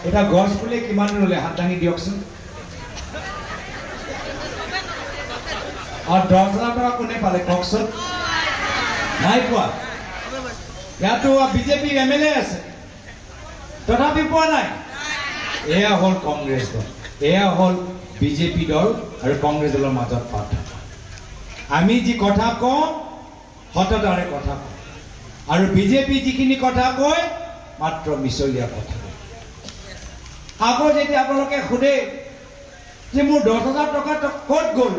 এটা গছ পুলি কিমান ল'লে হাত দাঙি দিয়কচোন। আৰু 10,000 টকা কোনে পালে কওকচোন? নাই পোৱা। ইয়াতো বিজেপি MLA আছে, তথাপি পোৱা নাই। এয়া হ'ল কংগ্ৰেছ দল, এয়া হ'ল বিজেপি দল আৰু কংগ্ৰেছ দলৰ মাজত পাৰ্থক্য। আমি যি কথা কওঁ সততাৰে কথা কওঁ, আৰু বিজেপি যিখিনি কথা কয় মাত্ৰ মিছলীয়া কথা কয়। আকৌ যেতিয়া আপোনালোকে সোধে যে মোৰ 10,000 টকা ক'ত গ'ল,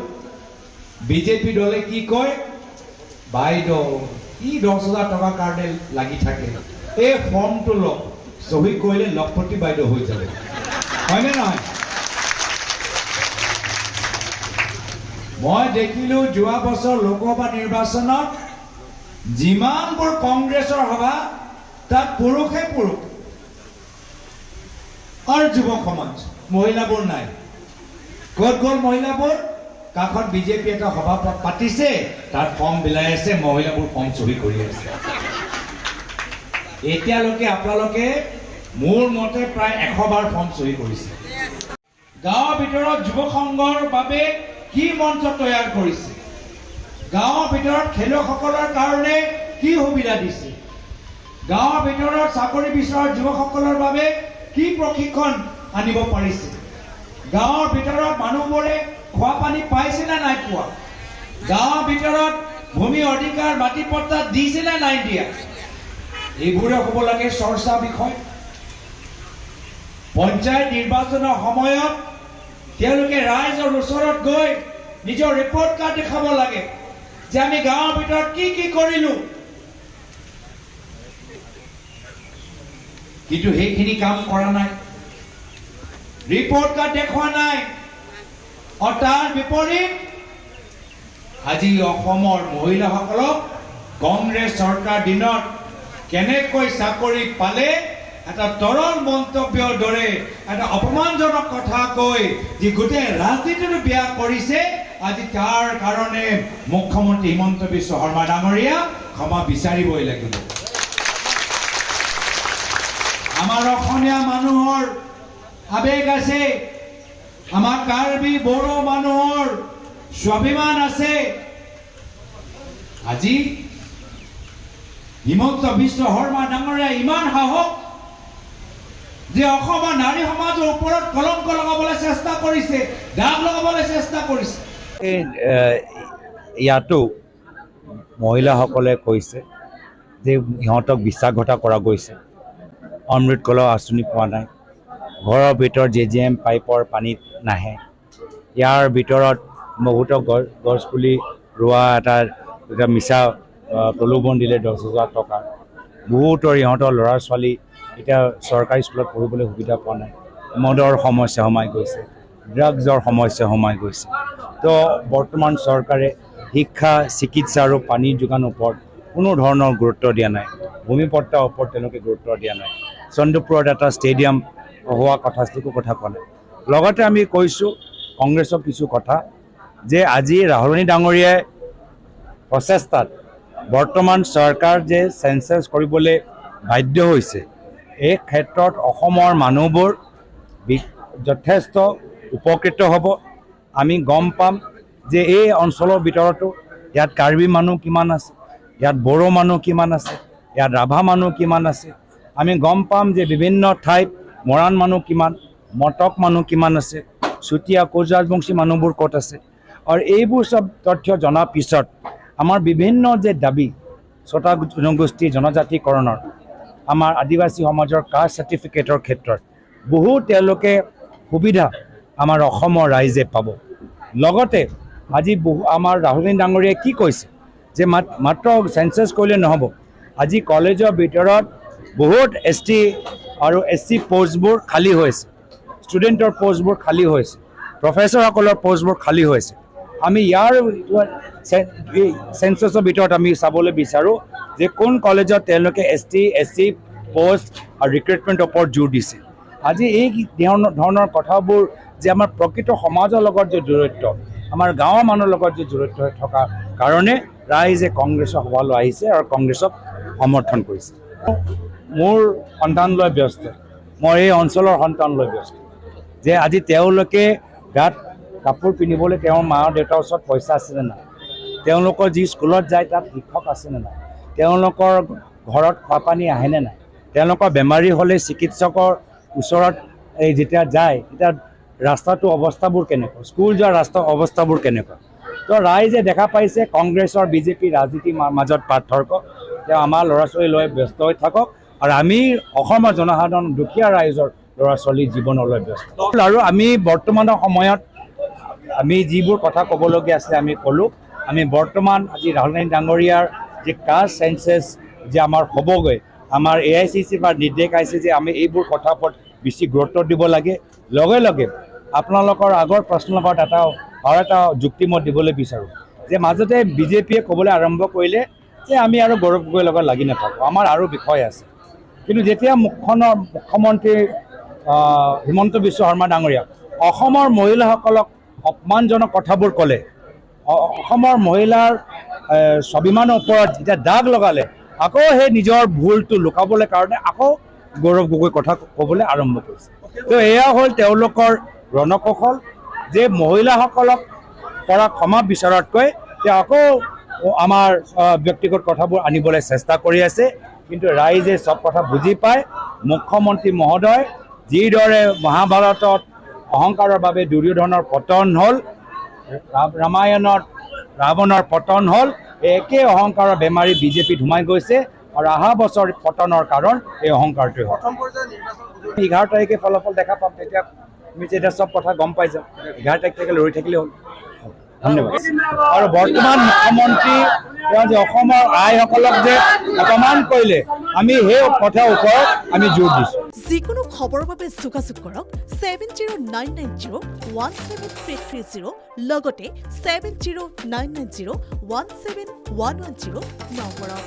বিজেপি দলে কি কয়, বাইদেউ ই 10,000 টকাৰ কাৰণে লাগি থাকে, এই ফৰ্মটো লওক, চহী কৰিলে লখপতি বাইদেউ হৈ যাব, হয়নে নহয়? মই দেখিলো যোৱা বছৰ লোকসভা নিৰ্বাচনত যিমানবোৰ কংগ্ৰেছৰ সভা তাত পুৰুষে পুৰুষ আৰু যুৱক সমাজ, মহিলাবোৰ নাই। ক'ত গ'ল মহিলাবোৰ? কাষত বিজেপি এটা সভা পাতিছে, তাত ফৰ্ম বিলাই আছে, মহিলাবোৰ ফৰ্ম চহী কৰি আছে। এতিয়ালৈকে আপোনালোকে মোৰ মতে প্ৰায় 100 বাৰ ফৰ্ম চহী কৰিছে। গাঁৱৰ ভিতৰত যুৱ সংঘৰ বাবে কি মঞ্চ তৈয়াৰ কৰিছে, গাঁৱৰ ভিতৰত খেলুৱৈসকলৰ কাৰণে কি সুবিধা দিছে, গাঁৱৰ ভিতৰত চাকৰি বিচৰা যুৱকসকলৰ বাবে কি প্ৰশিক্ষণ আনিব পাৰিছে, গাঁৱৰ ভিতৰত মানুহবোৰে খোৱা পানী পাইছে নে নাই পোৱা, গাঁৱৰ ভিতৰত ভূমি অধিকাৰ মাটি পট্টা দিছে নে নাই দিয়া, এইবোৰে হ'ব লাগে চৰ্চা বিষয়। পঞ্চায়ত নিৰ্বাচনৰ সময়ত তেওঁলোকে ৰাইজৰ ওচৰত গৈ নিজৰ ৰিপৰ্ট কাৰ্ড দেখাব লাগে যে আমি গাঁৱৰ ভিতৰত কি কি কৰিলো, কিন্তু সেইখিনি কাম কৰা নাই, ৰিপৰ্ট কাৰ্ড দেখুওৱা নাই। আৰু তাৰ বিপৰীত আজি অসমৰ মহিলাসকলক কংগ্ৰেছ চৰকাৰ দিনত কেনেকৈ চাকৰি পালে এটা তৰল মন্তব্যৰ দৰে এটা অপমানজনক কথা কৈ যি গোটেই ৰাজনীতিটো বেয়া কৰিছে, আজি তাৰ কাৰণে মুখ্যমন্ত্ৰী হিমন্ত বিশ্ব শৰ্মা ডাঙৰীয়া ক্ষমা বিচাৰিবই লাগিব। আমাৰ অসমীয়া মানুহৰ আবেগ আছে, আমাৰ কাৰ্বি বড়ো মানুহৰ স্বাভিমান আছে। আজি হিমন্ত বিশ্ব শৰ্মা ডাঙৰীয়া ইমান সাহস যে অসমৰ নাৰী সমাজৰ ওপৰত কলংক লগাবলৈ চেষ্টা কৰিছে, দাগ লগাবলৈ চেষ্টা কৰিছে। ইয়াতো মহিলাসকলে কৈছে যে সিহঁতক বিশ্বাসঘাতক কৰা গৈছে, অমৃত কলহ আঁচনি পোৱা নাই, ঘৰৰ ভিতৰত JJM পাইপৰ পানীত নাহে, ইয়াৰ ভিতৰত বহুতো গছপুলি ৰোৱা এটা মিছা প্ৰলোভন দিলে 10,000 টকা, বহুতৰ ইহঁতৰ ল'ৰা ছোৱালী এতিয়া চৰকাৰী স্কুলত পঢ়িবলৈ সুবিধা পোৱা নাই, মদৰ সমস্যা সোমাই গৈছে, ড্ৰাগছৰ সমস্যা সোমাই গৈছে। তো বৰ্তমান চৰকাৰে শিক্ষা, চিকিৎসা আৰু পানীৰ যোগানৰ ওপৰত কোনো ধৰণৰ গুৰুত্ব দিয়া নাই, ভূমিপট্টাৰ ওপৰত তেওঁলোকে গুৰুত্ব দিয়া নাই, চন্দ্ৰপুৰত এটা ষ্টেডিয়াম হোৱা কথা কোৱা নাই। লগতে আমি কৈছোঁ কংগ্ৰেছক কিছু কথা যে আজি ৰাহুলনী ডাঙৰীয়াই প্ৰচেষ্টাত বৰ্তমান চৰকাৰ যে চেঞ্চাছ কৰিবলৈ বাধ্য হৈছে, এই ক্ষেত্ৰত অসমৰ মানুহবোৰ যথেষ্ট উপকৃত হ'ব। আমি গম পাম যে এই অঞ্চলৰ ভিতৰতো ইয়াত কাৰ্বি মানুহ কিমান আছে, ইয়াত বড়ো মানুহ কিমান আছে, ইয়াত ৰাভা মানুহ কিমান আছে, আমি গম পাম যে বিভিন্ন ঠাইত মৰাণ মানুহ কিমান, মটক মানুহ কিমান আছে, চুতীয়া কোচ ৰাজবংশী মানুহবোৰ ক'ত আছে। আৰু এইবোৰ চব তথ্য জনাৰ পিছত আমাৰ বিভিন্ন যে দাবী ছটা জনগোষ্ঠী জনজাতিকৰণৰ, আমাৰ আদিবাসী সমাজৰ কাষ্ট চাৰ্টিফিকেটৰ ক্ষেত্ৰত বহু তেওঁলোকে সুবিধা আমাৰ অসমৰ ৰাইজে পাব। লগতে আজি আমাৰ ৰাহুলনী ডাঙৰীয়াই কি কৈছে যে মাত্ৰ চেঞ্চাছ কৰিলে নহ'ব, আজি কলেজৰ ভিতৰত বহুত ST আৰু SC পষ্টবোৰ খালী হৈছে, ষ্টুডেণ্টৰ পষ্টবোৰ খালী হৈছে, প্ৰফেচৰসকলৰ পষ্টবোৰ খালী হৈছে। আমি ইয়াৰ চেঞ্চাছৰ ভিতৰত আমি চাবলৈ বিচাৰোঁ যে কোন কলেজত তেওঁলোকে ST SC পোষ্ট আৰু ৰিক্ৰুটমেণ্টৰ ওপৰত জোৰ দিছে। আজি এই ধৰণৰ কথাবোৰ যে আমাৰ প্ৰকৃত সমাজৰ লগত যে জড়িত, আমাৰ গাঁৱৰ মানুহৰ লগত যে জড়িত হৈ থকা কাৰণে ৰাইজে কংগ্ৰেছৰ সভালৈ আহিছে আৰু কংগ্ৰেছক সমৰ্থন কৰিছে। মোৰ সন্তান লৈ ব্যস্ত, মই এই অঞ্চলৰ সন্তানলৈ ব্যস্ত যে আজি তেওঁলোকে গাত কাপোৰ পিন্ধিবলৈ তেওঁৰ মা দেউতাৰ ওচৰত পইচা আছেনে নাই, তেওঁলোকৰ যি স্কুলত যায় তাত শিক্ষক আছেনে নাই, তেওঁলোকৰ ঘৰত খোৱা পানী আহেনে নাই, তেওঁলোকৰ বেমাৰী হ'লে চিকিৎসকৰ ওচৰত এই যেতিয়া যায় তেতিয়া ৰাস্তাটোৰ অৱস্থাবোৰ কেনেকুৱা, স্কুল যোৱাৰ ৰাস্তাৰ অৱস্থাবোৰ কেনেকুৱা। তো ৰাইজে দেখা পাইছে কংগ্ৰেছৰ বিজেপি ৰাজনীতিৰ মাজত পাৰ্থক্য। তেওঁ আমাৰ ল'ৰা ছোৱালী লৈ ব্যস্ত হৈ থাকক আৰু আমি অসমৰ জনসাধাৰণ দুখীয়া ৰাইজৰ ল'ৰা ছোৱালীৰ জীৱনলৈ ব্যস্ত। আৰু আমি বৰ্তমানৰ সময়ত আমি যিবোৰ কথা ক'বলগীয়া আছে আমি ক'লোঁ। আমি বৰ্তমান আজি ৰাহুল গান্ধী ডাঙৰীয়াৰ যি কাষ্ট চেঞ্চেছ যে আমাৰ হ'বগৈ, আমাৰ AICCৰ পৰা নিৰ্দেশ আহিছে যে আমি এইবোৰ কথাৰ ওপৰত বেছি গুৰুত্ব দিব লাগে। লগে লগে আপোনালোকৰ আগৰ প্ৰশ্নৰ লগত আৰু এটা যুক্তি মই দিবলৈ বিচাৰোঁ যে মাজতে বিজেপিয়ে ক'বলৈ আৰম্ভ কৰিলে যে আমি আৰু গৌৰৱ গগৈৰ লগত লাগি নাথাকোঁ, আমাৰ আৰু বিষয় আছে। কিন্তু যেতিয়া মুখ্যমন্ত্ৰী হিমন্ত বিশ্ব শৰ্মা ডাঙৰীয়া অসমৰ মহিলাসকলক অপমানজনক কথাবোৰ ক'লে, অসমৰ মহিলাৰ স্বাভিমানৰ ওপৰত যেতিয়া দাগ লগালে, আকৌ সেই নিজৰ ভুলটো লুকাবলৈ কাৰণে আকৌ গৌৰৱ গগৈ কথা ক'বলৈ আৰম্ভ কৰিছে। তো এয়া হ'ল তেওঁলোকৰ ৰণকৌশল যে মহিলাসকলক পৰা ক্ষমা বিচৰাতকৈ তেওঁ আকৌ আমাৰ ব্যক্তিগত কথাবোৰ আনিবলৈ চেষ্টা কৰি আছে। কিন্তু ৰাইজে চব কথা বুজি পায়। মুখ্যমন্ত্ৰী মহোদয় যিদৰে মহাভাৰতত অহংকাৰৰ বাবে দুৰ্যোধনৰ পতন হ'ল, ৰামায়ণত ৰাৱণৰ পতন হ'ল, একে অহংকাৰৰ বেমাৰী বিজেপিত সোমাই গৈছে আৰু অহা বছৰ পতনৰ কাৰণ এই অহংকাৰটোৱে হ'ল। 11 তাৰিখে ফলাফল দেখা পাম, তেতিয়া আমি যেতিয়া চব কথা গম পাই যাম। 11 তাৰিখলৈকে লৰি থাকিলে হ'ল। ধন্যবাদ। আৰু বৰ্তমান মুখ্যমন্ত্ৰী তেওঁ যে অসমৰ আইসকলক যে অপমান কৰিলে, আমি সেই কথাৰ ওপৰত আমি জোৰ দিছোঁ। যিকোনো খবৰৰ বাবে যোগাযোগ কৰক 7099017330 লগতে 7099017110 নম্বৰত।